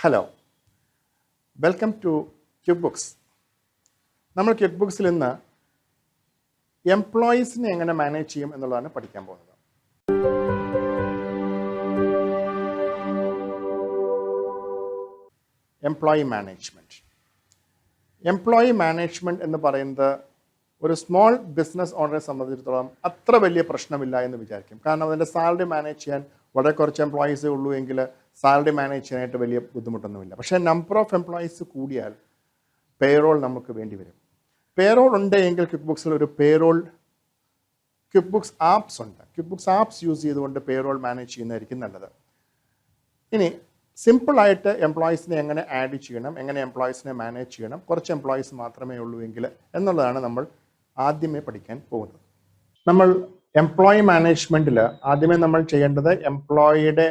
Hello, welcome to QuickBooks. നമ്മൾ QuickBooksൽ ഇന്ന് എംപ്ലോയീസിനെ എങ്ങനെ മാനേജ് ചെയ്യും എന്നുള്ളതാണ് പഠിക്കാൻ പോകുന്നത്. എംപ്ലോയി മാനേജ്മെൻറ്റ് എന്ന് പറയുന്നത് ഒരു സ്മോൾ ബിസിനസ് ഓണറെ സംബന്ധിച്ചിടത്തോളം അത്ര വലിയ പ്രശ്നമില്ല എന്ന് വിചാരിക്കും. കാരണം അതിൻ്റെ സാലറി മാനേജ് ചെയ്യാൻ വളരെ കുറച്ച് എംപ്ലോയീസേ ഉള്ളൂ എങ്കിൽ സാലറി മാനേജ് ചെയ്യാനായിട്ട് വലിയ ബുദ്ധിമുട്ടൊന്നുമില്ല. പക്ഷേ നമ്പർ ഓഫ് എംപ്ലോയീസ് കൂടിയാൽ പേറോൾ നമുക്ക് വേണ്ടി വരും. പേറോൾ ഉണ്ടെങ്കിൽ ക്വിക്ക്ബുക്സിൽ ഒരു ക്വിക്ക്ബുക്സ് ആപ്സ് ഉണ്ട്. ക്വിക്ക്ബുക്സ് ആപ്സ് യൂസ് ചെയ്തുകൊണ്ട് പേറോൾ മാനേജ് ചെയ്യുന്നതായിരിക്കും നല്ലത്. ഇനി സിമ്പിളായിട്ട് എംപ്ലോയീസിനെ എങ്ങനെ ആഡ് ചെയ്യണം, എങ്ങനെ എംപ്ലോയീസിനെ മാനേജ് ചെയ്യണം, കുറച്ച് എംപ്ലോയീസ് മാത്രമേ ഉള്ളൂ എങ്കിൽ എന്നുള്ളതാണ് നമ്മൾ ആദ്യമേ പഠിക്കാൻ പോകുന്നത്. നമ്മൾ എംപ്ലോയി മാനേജ്മെൻറ്റിൽ ആദ്യമേ നമ്മൾ ചെയ്യേണ്ടത് എംപ്ലോയിയുടെ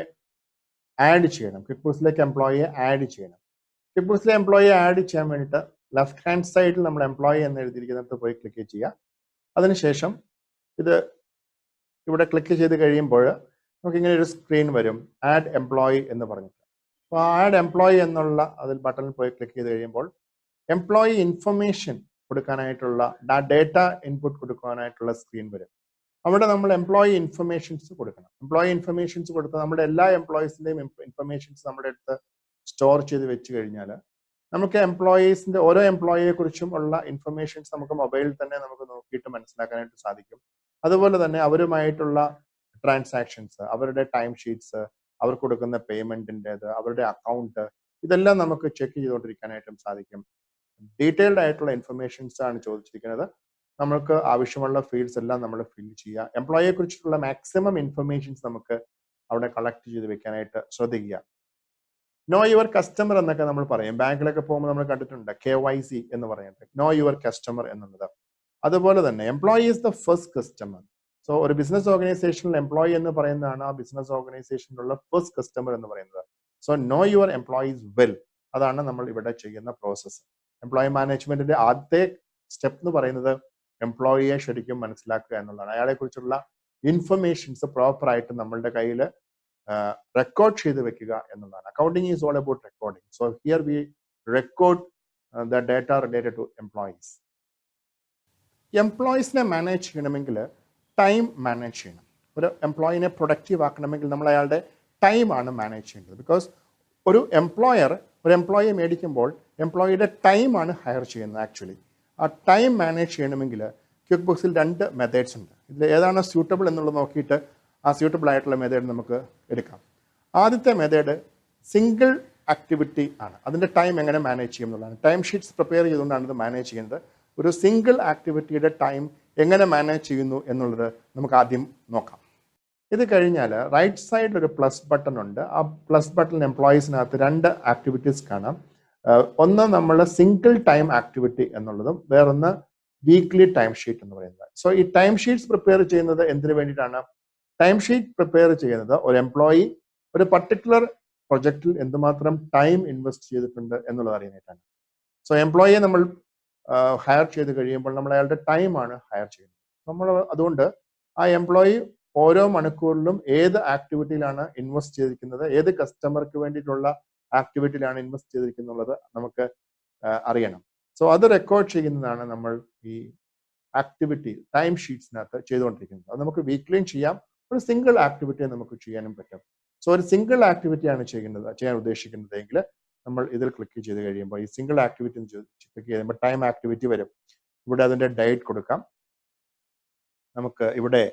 ആഡ് ചെയ്യണം. ക്വിക്ക്ബുക്സിലേക്ക് എംപ്ലോയിയെ ആഡ് ചെയ്യണം. ക്വിക്ക്ബുക്സിലെ എംപ്ലോയിയെ ആഡ് ചെയ്യാൻ വേണ്ടിയിട്ട് ലെഫ്റ്റ് ഹാൻഡ് സൈഡിൽ നമ്മൾ എംപ്ലോയി എന്ന് എഴുതിയിരിക്കുന്നിടത്ത് പോയി ക്ലിക്ക് ചെയ്യുക. അതിനുശേഷം ഇത് ഇവിടെ ക്ലിക്ക് ചെയ്ത് കഴിയുമ്പോൾ നമുക്കിങ്ങനെ ഒരു സ്ക്രീൻ വരും, ആഡ് എംപ്ലോയി എന്ന് പറഞ്ഞിട്ട്. അപ്പോൾ ആഡ് എംപ്ലോയി എന്നുള്ള അതിൽ ബട്ടണിൽ പോയി ക്ലിക്ക് ചെയ്ത് കഴിയുമ്പോൾ എംപ്ലോയി ഇൻഫർമേഷൻ കൊടുക്കാനായിട്ടുള്ള ഡേറ്റ ഇൻപുട്ട് കൊടുക്കാനായിട്ടുള്ള സ്ക്രീൻ വരും. അവിടെ നമ്മൾ എംപ്ലോയി ഇൻഫർമേഷൻസ് കൊടുക്കണം. എംപ്ലോയി ഇൻഫർമേഷൻസ് കൊടുത്ത് നമ്മുടെ എല്ലാ എംപ്ലോയീസിൻ്റെയും ഇൻഫർമേഷൻസ് നമ്മുടെ അടുത്ത് സ്റ്റോർ ചെയ്ത് വെച്ച് കഴിഞ്ഞാൽ നമുക്ക് എംപ്ലോയീസിൻ്റെ ഓരോ എംപ്ലോയിയെ കുറിച്ചും ഉള്ള ഇൻഫർമേഷൻസ് നമുക്ക് മൊബൈലിൽ തന്നെ നമുക്ക് നോക്കിയിട്ട് മനസ്സിലാക്കാനായിട്ട് സാധിക്കും. അതുപോലെ തന്നെ അവരുമായിട്ടുള്ള ട്രാൻസാക്ഷൻസ്, അവരുടെ ടൈം ഷീറ്റ്സ്, അവർ കൊടുക്കുന്ന പേയ്മെൻറ്റിൻ്റേത്, അവരുടെ അക്കൗണ്ട്, ഇതെല്ലാം നമുക്ക് ചെക്ക് ചെയ്തുകൊണ്ടിരിക്കാനായിട്ടും സാധിക്കും. ഡീറ്റെയിൽഡ് ആയിട്ടുള്ള ഇൻഫർമേഷൻസ് ആണ് ചോദിച്ചിരിക്കുന്നത്. നമുക്ക് ആവശ്യമുള്ള ഫീൽഡ്സ് എല്ലാം നമ്മൾ ഫിൽ ചെയ്യുക. എംപ്ലോയിയെ കുറിച്ചിട്ടുള്ള മാക്സിമം ഇൻഫർമേഷൻസ് നമുക്ക് അവിടെ കളക്ട് ചെയ്ത് വെക്കാനായിട്ട് ശ്രദ്ധിക്കുക. നോ യുവർ കസ്റ്റമർ എന്നൊക്കെ നമ്മൾ പറയും. ബാങ്കിലൊക്കെ പോകുമ്പോൾ നമ്മൾ കണ്ടിട്ടുണ്ട് KYC എന്ന് പറയുന്നത്, നോ യുവർ കസ്റ്റമർ എന്നുള്ളത്. അതുപോലെ തന്നെ employee is the first customer. So ഒരു ബിസിനസ് ഓർഗനൈസേഷനിൽ എംപ്ലോയി എന്ന് പറയുന്നതാണ് ആ ബിസിനസ് ഓർഗനൈസേഷനിലുള്ള ഫസ്റ്റ് കസ്റ്റമർ എന്ന് പറയുന്നത്. So no your employees well, അതാണ് നമ്മൾ ഇവിടെ ചെയ്യുന്ന പ്രോസസ്സ്. എംപ്ലോയി മാനേജ്മെന്റിന്റെ ആദ്യത്തെ സ്റ്റെപ്പ് എന്ന് പറയുന്നത് എംപ്ലോയിയെ ശരിക്കും മനസ്സിലാക്കുക എന്നുള്ളതാണ്. അയാളെ കുറിച്ചുള്ള ഇൻഫർമേഷൻസ് പ്രോപ്പറായിട്ട് നമ്മളുടെ കയ്യിൽ റെക്കോർഡ് ചെയ്ത് വെക്കുക എന്നുള്ളതാണ്. Accounting is all about recording. So here we record the data related to employees. എംപ്ലോയീസിനെ മാനേജ് ചെയ്യണമെങ്കിൽ ടൈം മാനേജ് ചെയ്യണം. ഒരു എംപ്ലോയിനെ പ്രൊഡക്റ്റീവ് ആക്കണമെങ്കിൽ നമ്മൾ അയാളുടെ ടൈമാണ് മാനേജ് ചെയ്യേണ്ടത്. ബിക്കോസ് ഒരു എംപ്ലോയിയെ മേടിക്കുമ്പോൾ എംപ്ലോയിയുടെ ടൈമാണ് ഹയർ ചെയ്യുന്നത്. ആക്ച്വലി ആ ടൈം മാനേജ് ചെയ്യണമെങ്കിൽ ക്വിക്ക്ബുക്സിൽ 2 മെത്തേഡ്സ് ഉണ്ട്. ഇതിൽ ഏതാണ് സ്യൂട്ടബിൾ എന്നുള്ളത് നോക്കിയിട്ട് ആ സ്യൂട്ടബിൾ ആയിട്ടുള്ള മെത്തേഡ് നമുക്ക് എടുക്കാം. ആദ്യത്തെ മെത്തേഡ് സിംഗിൾ ആക്ടിവിറ്റി ആണ്. അതിൻ്റെ ടൈം എങ്ങനെ മാനേജ് ചെയ്യും എന്നുള്ളതാണ്. ടൈം ഷീറ്റ്സ് പ്രിപ്പയർ ചെയ്തുകൊണ്ടാണ് ഇത് മാനേജ് ചെയ്യുന്നത്. ഒരു സിംഗിൾ ആക്ടിവിറ്റിയുടെ ടൈം എങ്ങനെ മാനേജ് ചെയ്യുന്നു എന്നുള്ളത് നമുക്ക് ആദ്യം നോക്കാം. ഇത് കഴിഞ്ഞാൽ റൈറ്റ് സൈഡിൽ ഒരു പ്ലസ് ബട്ടൺ ഉണ്ട്. ആ പ്ലസ് ബട്ടൺ എംപ്ലോയീസിനകത്ത് 2 ആക്ടിവിറ്റീസ് കാണാം. ഒന്ന് നമ്മൾ സിംഗിൾ ടൈം ആക്ടിവിറ്റി എന്നുള്ളതും വേറൊന്ന് വീക്ക്ലി ടൈം ഷീറ്റ് എന്ന് പറയുന്നത്. സോ ഈ ടൈം ഷീറ്റ്സ് പ്രിപ്പയർ ചെയ്യുന്നത് എന്തിനു വേണ്ടിയിട്ടാണ്? ടൈം ഷീറ്റ് പ്രിപ്പയർ ചെയ്യുന്നത് ഒരു എംപ്ലോയി ഒരു പർട്ടിക്കുലർ പ്രൊജക്റ്റിൽ എന്തുമാത്രം ടൈം ഇൻവെസ്റ്റ് ചെയ്തിട്ടുണ്ട് എന്നുള്ളത് അറിയാനായിട്ടാണ്. സോ എംപ്ലോയിയെ നമ്മൾ ഹയർ ചെയ്ത് കഴിയുമ്പോൾ നമ്മൾ അയാളുടെ ടൈമാണ് ഹയർ ചെയ്യുന്നത്. നമ്മൾ അതുകൊണ്ട് ആ എംപ്ലോയി ഓരോ മണിക്കൂറിലും ഏത് ആക്ടിവിറ്റിയിലാണ് ഇൻവെസ്റ്റ് ചെയ്തിരിക്കുന്നത്, ഏത് കസ്റ്റമർക്ക് വേണ്ടിയിട്ടുള്ള ആക്ടിവിറ്റിയിലാണ് ഇൻവെസ്റ്റ് ചെയ്തിരിക്കുന്നുള്ളത് നമുക്ക് അറിയണം. സോ അത് റെക്കോർഡ് ചെയ്യുന്നതാണ് നമ്മൾ ഈ ആക്ടിവിറ്റി ടൈം ഷീറ്റ്സിനകത്ത് ചെയ്തുകൊണ്ടിരിക്കുന്നത്. അത് നമുക്ക് വീക്ക്ലിയും ചെയ്യാം, ഒരു സിംഗിൾ ആക്ടിവിറ്റിയെ നമുക്ക് ചെയ്യാനും പറ്റും. സോ ഒരു സിംഗിൾ ആക്ടിവിറ്റിയാണ് ചെയ്യാൻ ഉദ്ദേശിക്കുന്നതെങ്കിൽ നമ്മൾ ഇതിൽ ക്ലിക്ക് ചെയ്ത് കഴിയുമ്പോൾ ഈ സിംഗിൾ ആക്ടിവിറ്റി ക്ലിക്ക് ചെയ്യുമ്പോൾ ടൈം ആക്ടിവിറ്റി വരും. ഇവിടെ അതിൻ്റെ ഡേറ്റ് കൊടുക്കാം. നമുക്ക് ഇവിടെ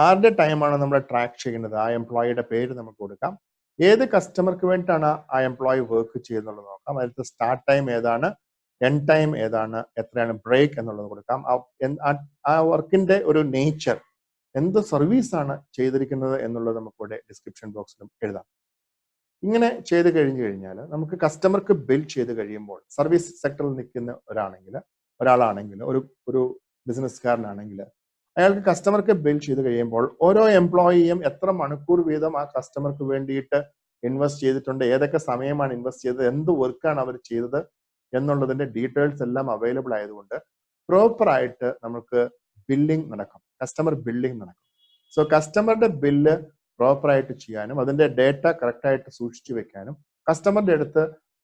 ആരുടെ ടൈമാണ് നമ്മൾ ട്രാക്ക് ചെയ്യുന്നത്, ആ എംപ്ലോയിയുടെ പേര് നമുക്ക് കൊടുക്കാം. ഏത് കസ്റ്റമർക്ക് വേണ്ടിയിട്ടാണ് ആ എംപ്ലോയി വർക്ക് ചെയ്യുന്നുള്ളത് നോക്കാം. അതിലത്തെ സ്റ്റാർട്ട് ടൈം ഏതാണ്, എൻഡ് ടൈം ഏതാണ്, എത്രയാണ് ബ്രേക്ക് എന്നുള്ളത് കൊടുക്കാം. ആ വർക്കിന്റെ ഒരു നേച്ചർ, എന്ത് സർവീസാണ് ചെയ്തിരിക്കുന്നത് എന്നുള്ളത് നമുക്കിവിടെ ഡിസ്ക്രിപ്ഷൻ ബോക്സിലും എഴുതാം. ഇങ്ങനെ ചെയ്ത് കഴിഞ്ഞാൽ നമുക്ക് കസ്റ്റമർക്ക് ബിൽ ചെയ്ത് കഴിയുമ്പോൾ സർവീസ് സെക്ടറിൽ നിൽക്കുന്ന ഒരാളാണെങ്കിൽ ഒരു ബിസിനസ്സുകാരനാണെങ്കിൽ അയാൾക്ക് കസ്റ്റമർക്ക് ബിൽ ചെയ്ത് കഴിയുമ്പോൾ ഓരോ എംപ്ലോയിയും എത്ര മണിക്കൂർ വീതം ആ കസ്റ്റമർക്ക് വേണ്ടിയിട്ട് ഇൻവെസ്റ്റ് ചെയ്തിട്ടുണ്ട്, ഏതൊക്കെ സമയമാണ് ഇൻവെസ്റ്റ് ചെയ്തത്, എന്ത് വർക്കാണ് അവർ ചെയ്തത് എന്നുള്ളതിന്റെ ഡീറ്റെയിൽസ് എല്ലാം അവൈലബിൾ ആയതുകൊണ്ട് പ്രോപ്പറായിട്ട് നമുക്ക് ബില്ലിംഗ് നടക്കും, കസ്റ്റമർ ബില്ലിംഗ് നടക്കും. സോ കസ്റ്റമറുടെ ബില്ല് പ്രോപ്പറായിട്ട് ചെയ്യാനും അതിൻ്റെ ഡേറ്റ കറക്റ്റായിട്ട് സൂക്ഷിച്ചു വെക്കാനും കസ്റ്റമറുടെ അടുത്ത്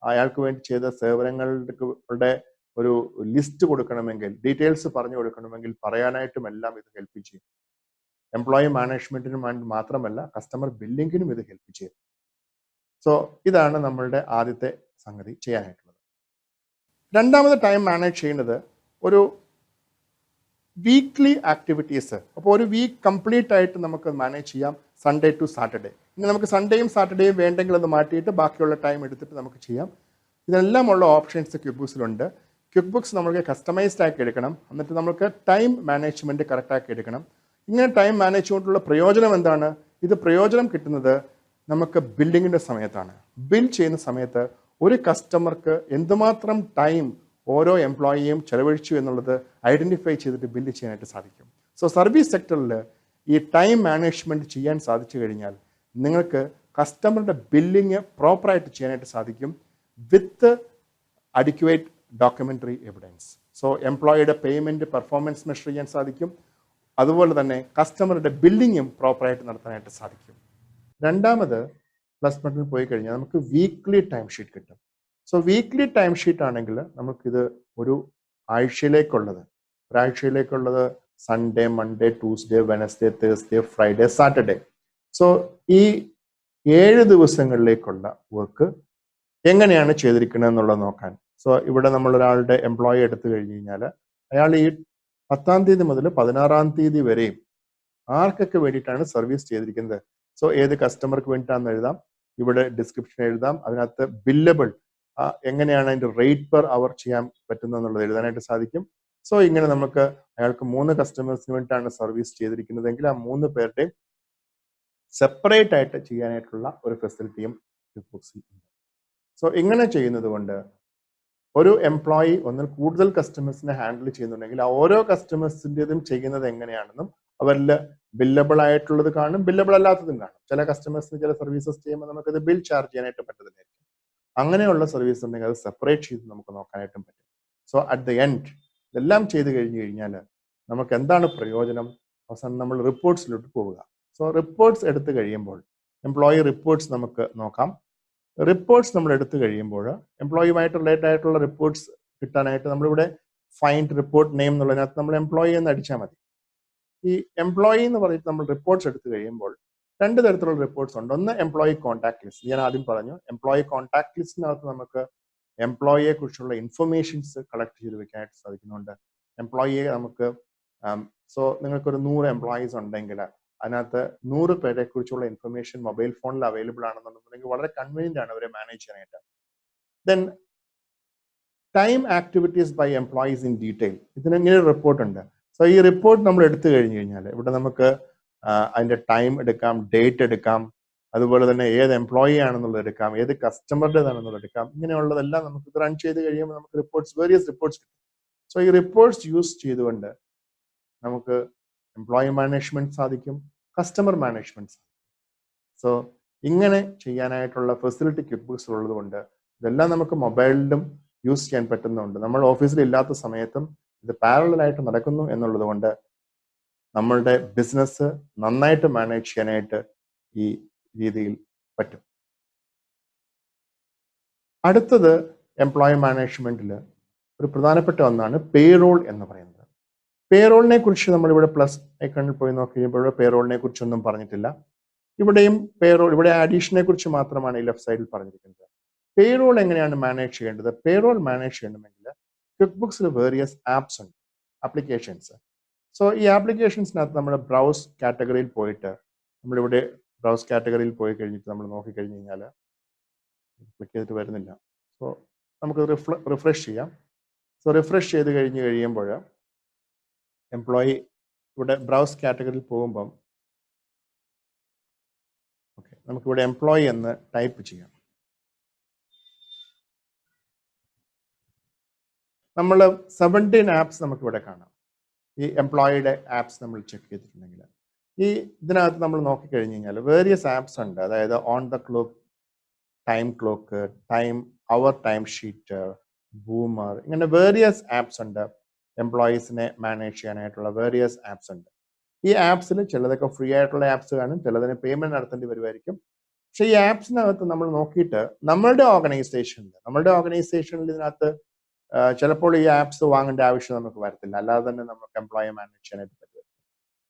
അയാൾക്ക് വേണ്ടി ചെയ്ത സേവനങ്ങളുടെ ഒരു ലിസ്റ്റ് കൊടുക്കണമെങ്കിൽ, ഡീറ്റെയിൽസ് പറഞ്ഞു കൊടുക്കണമെങ്കിൽ പറയാനായിട്ടും എല്ലാം ഇത് ഹെൽപ്പ് ചെയ്യും. എംപ്ലോയി മാനേജ്മെന്റിനും മാത്രമല്ല കസ്റ്റമർ ബില്ലിങ്ങിനും ഇത് ഹെൽപ്പ് ചെയ്യും. സോ ഇതാണ് നമ്മളുടെ ആദ്യത്തെ സംഗതി ചെയ്യാനായിട്ടുള്ളത്. രണ്ടാമത് ടൈം മാനേജ് ചെയ്യുന്നത് ഒരു വീക്ക്ലി ആക്ടിവിറ്റീസ്. അപ്പോൾ ഒരു വീക്ക് കംപ്ലീറ്റ് ആയിട്ട് നമുക്ക് മാനേജ് ചെയ്യാം, സൺഡേ ടു സാറ്റർഡേ. ഇനി നമുക്ക് സൺഡേയും സാറ്റർഡേയും വേണ്ടെങ്കിൽ അത് മാറ്റിയിട്ട് ബാക്കിയുള്ള ടൈം എടുത്തിട്ട് നമുക്ക് ചെയ്യാം. ഇതെല്ലാം ഉള്ള ഓപ്ഷൻസ് ക്വിക്ക്ബുക്സിലുണ്ട്. ക്വിക്ക്ബുക്സ് നമുക്ക് കസ്റ്റമൈസ്ഡ് ആക്കി എടുക്കണം, എന്നിട്ട് നമുക്ക് ടൈം മാനേജ്മെൻറ്റ് കറക്റ്റാക്കി എടുക്കണം. ഇങ്ങനെ ടൈം മാനേജ് ചെയ്തുകൊണ്ടുള്ള പ്രയോജനം എന്താണ്? ഇത് പ്രയോജനം കിട്ടുന്നത് നമുക്ക് ബില്ലിങ്ങിൻ്റെ സമയത്താണ്. ബിൽ ചെയ്യുന്ന സമയത്ത് ഒരു കസ്റ്റമർക്ക് എന്തുമാത്രം ടൈം ഓരോ എംപ്ലോയിയും ചെലവഴിച്ചു എന്നുള്ളത് ഐഡൻറ്റിഫൈ ചെയ്തിട്ട് ബില്ല് ചെയ്യാനായിട്ട് സാധിക്കും. സോ സർവീസ് സെക്ടറിൽ ഈ ടൈം മാനേജ്മെൻറ്റ് ചെയ്യാൻ സാധിച്ചു കഴിഞ്ഞാൽ നിങ്ങൾക്ക് കസ്റ്റമറുടെ ബില്ലിങ് പ്രോപ്പറായിട്ട് ചെയ്യാനായിട്ട് സാധിക്കും with adequate documentary evidence. So എംപ്ലോയിയുടെ പേയ്മെൻറ്റ് പെർഫോമൻസ് മെഷർ ചെയ്യാൻ സാധിക്കും. അതുപോലെ തന്നെ കസ്റ്റമറുടെ ബില്ലിങ്ങും പ്രോപ്പറായിട്ട് നടത്താനായിട്ട് സാധിക്കും. രണ്ടാമത് പ്ലസ് ബട്ടണിൽ പോയി കഴിഞ്ഞാൽ നമുക്ക് വീക്ക്ലി ടൈം ഷീറ്റ് കിട്ടും. സോ വീക്ക്ലി ടൈം ഷീറ്റ് ആണെങ്കിൽ നമുക്കിത് ഒരു ഒരാഴ്ചയിലേക്കുള്ളത് Sunday, Monday, Tuesday, Wednesday, Thursday, Friday, Saturday. So ഈ 7 ദിവസങ്ങളിലേക്കുള്ള വർക്ക് എങ്ങനെയാണ് ചെയ്തിരിക്കുന്നത് എന്നുള്ളത് നോക്കാൻ. സോ ഇവിടെ നമ്മൾ ഒരാളുടെ എംപ്ലോയി എടുത്തു കഴിഞ്ഞ് കഴിഞ്ഞാൽ അയാൾ ഈ 10-ാം തീയതി മുതൽ 16-ാം തീയതി വരെയും ആർക്കൊക്കെ വേണ്ടിയിട്ടാണ് സർവീസ് ചെയ്തിരിക്കുന്നത്. സോ ഏത് കസ്റ്റമർക്ക് വേണ്ടിയിട്ടാണെന്ന് എഴുതാം, ഇവിടെ ഡിസ്ക്രിപ്ഷൻ എഴുതാം, അതിനകത്ത് ബില്ലബിൾ എങ്ങനെയാണ് അതിൻ്റെ റേറ്റ് പെർ അവർ ചെയ്യാൻ പറ്റുന്നതെന്നുള്ളത് എഴുതാനായിട്ട് സാധിക്കും. സോ ഇങ്ങനെ നമുക്ക് അയാൾക്ക് 3 കസ്റ്റമേഴ്സിന് വേണ്ടിയിട്ടാണ് സർവീസ് ചെയ്തിരിക്കുന്നതെങ്കിൽ ആ 3 പേരുടെയും സെപ്പറേറ്റ് ആയിട്ട് ചെയ്യാനായിട്ടുള്ള ഒരു ഫെസിലിറ്റിയും ക്വിക്ക്ബുക്സിൽ ഉണ്ട്. സോ ഇങ്ങനെ ചെയ്യുന്നത് കൊണ്ട് ഒരു എംപ്ലോയി ഒന്നിൽ കൂടുതൽ കസ്റ്റമേഴ്സിനെ ഹാൻഡിൽ ചെയ്യുന്നുണ്ടെങ്കിൽ ആ ഓരോ കസ്റ്റമേഴ്സിൻ്റെതും ചെയ്യുന്നത് എങ്ങനെയാണെന്നും അവരിൽ ബില്ലബിൾ ആയിട്ടുള്ളത് കാണും, ബില്ലബിൾ അല്ലാത്തതും കാണും. ചില കസ്റ്റമേഴ്സിന് ചില സർവീസസ് ചെയ്യുമ്പോൾ നമുക്കത് ബിൽ ചാർജ് ചെയ്യാനായിട്ട് പറ്റത്തില്ലായിരിക്കും. അങ്ങനെയുള്ള സർവീസ് ഉണ്ടെങ്കിൽ അത് സെപ്പറേറ്റ് ചെയ്ത് നമുക്ക് നോക്കാനായിട്ടും പറ്റും. സോ അറ്റ് ദ എൻഡ് ഇതെല്ലാം ചെയ്ത് കഴിഞ്ഞ് കഴിഞ്ഞാൽ നമുക്ക് എന്താണ് പ്രയോജനം? അവസാനം നമ്മൾ റിപ്പോർട്ട്സിലോട്ട് പോവുക. സോ റിപ്പോർട്ട്സ് എടുത്തു കഴിയുമ്പോൾ എംപ്ലോയി റിപ്പോർട്ട്സ് നമുക്ക് നോക്കാം. റിപ്പോർട്ട്സ് നമ്മൾ എടുത്തു കഴിയുമ്പോൾ എംപ്ലോയിയുമായിട്ട് റിലേറ്റഡ് ആയിട്ടുള്ള റിപ്പോർട്ട്സ് കിട്ടാനായിട്ട് നമ്മളിവിടെ ഫൈൻഡ് റിപ്പോർട്ട് നെയിം എന്നുള്ളതിനകത്ത് നമ്മൾ എംപ്ലോയി എന്ന് അടിച്ചാൽ മതി. ഈ എംപ്ലോയി എന്ന് പറഞ്ഞിട്ട് നമ്മൾ റിപ്പോർട്ട്സ് എടുത്തു കഴിയുമ്പോൾ 2 തരത്തിലുള്ള റിപ്പോർട്ട്സ് ഉണ്ട്. ഒന്ന് എംപ്ലോയി കോൺടാക്ട് ലിസ്റ്റ്. ഞാൻ ആദ്യം പറഞ്ഞു, എംപ്ലോയി കോൺടാക്ട് ലിസ്റ്റിനകത്ത് നമുക്ക് എംപ്ലോയിയെ കുറിച്ചുള്ള ഇൻഫർമേഷൻസ് കളക്ട് ചെയ്ത് വെക്കാനായിട്ട് സാധിക്കുന്നുണ്ട്. എംപ്ലോയിയെ നമുക്ക് സോ നിങ്ങൾക്കൊരു 100 എംപ്ലോയീസ് ഉണ്ടെങ്കിൽ അതിനകത്ത് 100 പേരെ കുറിച്ചുള്ള ഇൻഫർമേഷൻ മൊബൈൽ ഫോണിൽ അവൈലബിൾ ആണെന്നുണ്ടെങ്കിൽ വളരെ കൺവീനിയന്റ് ആണ് അവരെ മാനേജ് ചെയ്യാനായിട്ട്. Then time activities by employees in detail, ഇതിനെങ്ങനെ റിപ്പോർട്ട് ഉണ്ട്. സോ ഈ റിപ്പോർട്ട് നമ്മൾ എടുത്തു കഴിഞ്ഞ് കഴിഞ്ഞാൽ ഇവിടെ നമുക്ക് അതിൻ്റെ ടൈം എടുക്കാം, ഡേറ്റ് എടുക്കാം, അതുപോലെ തന്നെ ഏത് എംപ്ലോയി ആണെന്നുള്ളത് എടുക്കാം, ഏത് കസ്റ്റമറുടേതാണെന്നുള്ളത് എടുക്കാം. ഇങ്ങനെയുള്ളതെല്ലാം നമുക്ക് റൺ ചെയ്ത് കഴിയുമ്പോൾ നമുക്ക് റിപ്പോർട്ട്സ്, വേരിയസ് റിപ്പോർട്ട്സ് കിട്ടും. സോ ഈ റിപ്പോർട്ട്സ് യൂസ് ചെയ്തുകൊണ്ട് നമുക്ക് എംപ്ലോയി മാനേജ്മെന്റ് സാധിക്കും, കസ്റ്റമർ മാനേജ്മെന്റ് സാധിക്കും. സോ ഇങ്ങനെ ചെയ്യാനായിട്ടുള്ള ഫെസിലിറ്റി ക്വിക്ക്ബുക്സ് ഉള്ളത് കൊണ്ട് ഇതെല്ലാം നമുക്ക് മൊബൈലിലും യൂസ് ചെയ്യാൻ പറ്റുന്നുണ്ട്. നമ്മൾ ഓഫീസിൽ ഇല്ലാത്ത സമയത്തും ഇത് പാരലലായിട്ട് നടക്കുന്നു എന്നുള്ളത് കൊണ്ട് നമ്മളുടെ ബിസിനസ് നന്നായിട്ട് മാനേജ് ചെയ്യാനായിട്ട് ഈ രീതിയിൽ പറ്റും. അടുത്തത് എംപ്ലോയി മാനേജ്മെന്റിൽ ഒരു പ്രധാനപ്പെട്ട ഒന്നാണ് പേറോൾ എന്ന് പറയുന്നത്. പേറോളിനെ കുറിച്ച് നമ്മളിവിടെ പ്ലസ് ഐക്കണിൽ പോയി നോക്കി കഴിയുമ്പോൾ പേറോളിനെ കുറിച്ചൊന്നും പറഞ്ഞിട്ടില്ല. ഇവിടെയും ഇവിടെ അഡീഷനെ കുറിച്ച് മാത്രമാണ് ഈ ലെഫ്റ്റ് സൈഡിൽ പറഞ്ഞിരിക്കുന്നത്. പേറോൾ എങ്ങനെയാണ് മാനേജ് ചെയ്യേണ്ടത്? പേറോൾ മാനേജ് ചെയ്യണമെങ്കിൽ ക്വിക്ക്ബുക്സിൽ വേരിയസ് ആപ്സ് ഉണ്ട്, ആപ്ലിക്കേഷൻസ്. സോ ഈ ആപ്ലിക്കേഷൻസിനകത്ത് നമ്മൾ ബ്രൗസ് കാറ്റഗറിയിൽ പോയിട്ട് നമ്മളിവിടെ ബ്രൗസ് കാറ്റഗറിയിൽ പോയി കഴിഞ്ഞിട്ട് നമ്മൾ നോക്കിക്കഴിഞ്ഞ് കഴിഞ്ഞാൽ ക്ലിക്ക് ചെയ്തിട്ട് വരുന്നില്ല. സോ നമുക്ക് റിഫ്രഷ് ചെയ്യാം. സോ റിഫ്രഷ് ചെയ്ത് കഴിഞ്ഞ് കഴിയുമ്പോൾ എംപ്ലോയി ഇവിടെ ബ്രൗസ് കാറ്റഗറിയിൽ പോകുമ്പം ഓക്കെ, നമുക്കിവിടെ എംപ്ലോയി എന്ന് ടൈപ്പ് ചെയ്യാം. നമ്മൾ 17 ആപ്സ് നമുക്കിവിടെ കാണാം. ഈ എംപ്ലോയിയുടെ ആപ്സ് നമ്മൾ ചെക്ക് ചെയ്തിട്ടുണ്ടെങ്കിൽ ഈ ഇതിനകത്ത് നമ്മൾ നോക്കിക്കഴിഞ്ഞ് കഴിഞ്ഞാൽ വേരിയസ് ആപ്സ് ഉണ്ട്. അതായത് on the clock, time clock, hour time sheet, Boomr, ഇങ്ങനെ വേരിയസ് ആപ്സ് ഉണ്ട്. എംപ്ലോയീസിനെ മാനേജ് ചെയ്യാനായിട്ടുള്ള വേരിയസ് ആപ്സ് ഉണ്ട്. ഈ ആപ്സിൽ ചിലതൊക്കെ ഫ്രീ ആയിട്ടുള്ള ആപ്സ് കാണും, ചിലതിന് പേയ്മെന്റ് നടത്തേണ്ടി വരുമായിരിക്കും. പക്ഷേ ഈ ആപ്സിനകത്ത് നമ്മൾ നോക്കിയിട്ട് നമ്മളുടെ ഓർഗനൈസേഷനിൽ ഇതിനകത്ത് ചിലപ്പോൾ ഈ ആപ്സ് വാങ്ങേണ്ട ആവശ്യം നമുക്ക് വരത്തില്ല. അല്ലാതെ തന്നെ നമുക്ക് എംപ്ലോയി മാനേജ് ചെയ്യാനായിട്ട് പറ്റും.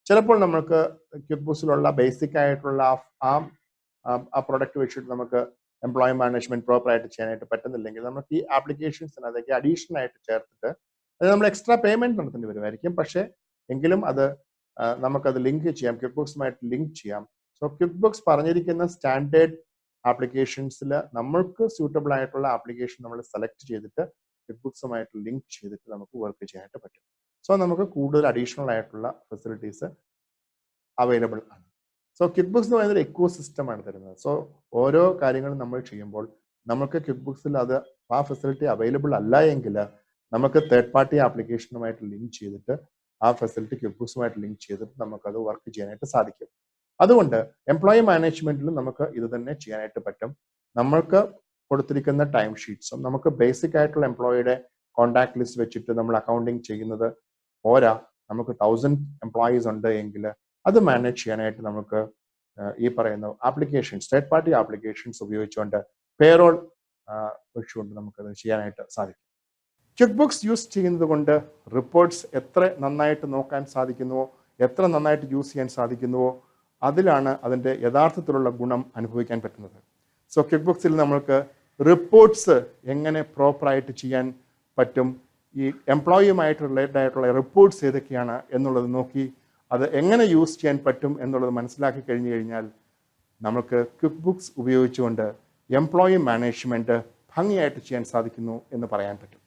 ചിലപ്പോൾ നമുക്ക് ക്വിക്ക്ബുക്സിലുള്ള ബേസിക് ആയിട്ടുള്ള ആ പ്രൊഡക്റ്റ് വെച്ചിട്ട് നമുക്ക് എംപ്ലോയി മാനേജ്മെന്റ് പ്രോപ്പറായിട്ട് ചെയ്യാനായിട്ട് പറ്റുന്നില്ലെങ്കിൽ നമുക്ക് ഈ ആപ്ലിക്കേഷൻസിനകത്തേക്ക് അഡീഷണൽ ആയിട്ട് ചേർത്തിട്ട് അത് നമ്മൾ എക്സ്ട്രാ പേയ്മെന്റ് നടത്തേണ്ടി വരുമായിരിക്കും. പക്ഷേ എങ്കിലും അത് നമുക്കത് ലിങ്ക് ചെയ്യാം, ക്വിക്ക്ബുക്സുമായിട്ട് ലിങ്ക് ചെയ്യാം. സോ ക്വിക്ക്ബുക്സ് പറഞ്ഞിരിക്കുന്ന സ്റ്റാൻഡേർഡ് ആപ്ലിക്കേഷൻസിൽ നമ്മൾക്ക് സ്യൂട്ടബിൾ ആയിട്ടുള്ള ആപ്ലിക്കേഷൻ നമ്മൾ സെലക്ട് ചെയ്തിട്ട് ക്വിക്ക്ബുക്സുമായിട്ട് ലിങ്ക് ചെയ്തിട്ട് നമുക്ക് വർക്ക് ചെയ്യാനായിട്ട് പറ്റും. സോ നമുക്ക് കൂടുതൽ അഡീഷണൽ ആയിട്ടുള്ള ഫെസിലിറ്റീസ് അവൈലബിൾ ആണ്. സോ ക്വിക്ക്ബുക്സ് എന്ന് പറയുന്നത് ഒരു എക്കോ സിസ്റ്റമാണ് തരുന്നത്. സോ ഓരോ കാര്യങ്ങളും നമ്മൾ ചെയ്യുമ്പോൾ നമുക്ക് ക്വിക്ക്ബുക്സിൽ അത് ആ ഫെസിലിറ്റി അവൈലബിൾ അല്ല എങ്കിൽ നമുക്ക് തേർഡ് പാർട്ടി ആപ്ലിക്കേഷനുമായിട്ട് ലിങ്ക് ചെയ്തിട്ട് ആ ഫെസിലിറ്റി ക്വിക്ക്ബുക്സുമായിട്ട് ലിങ്ക് ചെയ്തിട്ട് നമുക്കത് വർക്ക് ചെയ്യാനായിട്ട് സാധിക്കും. അതുകൊണ്ട് എംപ്ലോയി മാനേജ്മെന്റിലും നമുക്ക് ഇത് തന്നെ ചെയ്യാനായിട്ട് പറ്റും. നമ്മൾക്ക് കൊടുത്തിരിക്കുന്ന ടൈം ഷീറ്റ്സും നമുക്ക് ബേസിക് ആയിട്ടുള്ള എംപ്ലോയിയുടെ കോൺടാക്ട് ലിസ്റ്റ് വെച്ചിട്ട് നമ്മൾ അക്കൗണ്ടിങ് ചെയ്യുന്നത് പോരാ. നമുക്ക് 1000 എംപ്ലോയീസ് ഉണ്ട് എങ്കിൽ അത് മാനേജ് ചെയ്യാനായിട്ട് നമുക്ക് ഈ പറയുന്ന ആപ്ലിക്കേഷൻസ്, തേർഡ് പാർട്ടി ആപ്ലിക്കേഷൻസ് ഉപയോഗിച്ചുകൊണ്ട് പേറോൾ വെച്ചുകൊണ്ട് നമുക്കത് ചെയ്യാനായിട്ട് സാധിക്കും. ക്വിക്ക്ബുക്സ് യൂസ് ചെയ്യുന്നത് കൊണ്ട് റിപ്പോർട്ട്സ് എത്ര നന്നായിട്ട് നോക്കാൻ സാധിക്കുന്നുവോ, എത്ര നന്നായിട്ട് യൂസ് ചെയ്യാൻ സാധിക്കുന്നുവോ അതിലാണ് അതിൻ്റെ യഥാർത്ഥത്തിലുള്ള ഗുണം അനുഭവിക്കാൻ പറ്റുന്നത്. സോ ക്വിക്ക്ബുക്സിൽ നമ്മൾക്ക് റിപ്പോർട്ട്സ് എങ്ങനെ പ്രോപ്പറായിട്ട് ചെയ്യാൻ പറ്റും, ഈ എംപ്ലോയിയുമായിട്ട് റിലേറ്റഡ് ആയിട്ടുള്ള റിപ്പോർട്ട്സ് ഏതൊക്കെയാണ് എന്നുള്ളത് നോക്കി അത് എങ്ങനെ യൂസ് ചെയ്യാൻ പറ്റും എന്നുള്ളത് മനസ്സിലാക്കി കഴിഞ്ഞു കഴിഞ്ഞാൽ നമുക്ക് ക്വിക്ക്ബുക്സ് ഉപയോഗിച്ചുകൊണ്ട് എംപ്ലോയി മാനേജ്മെൻറ്റ് ഭംഗിയായിട്ട് ചെയ്യാൻ സാധിക്കുന്നു എന്ന് പറയാൻ പറ്റും.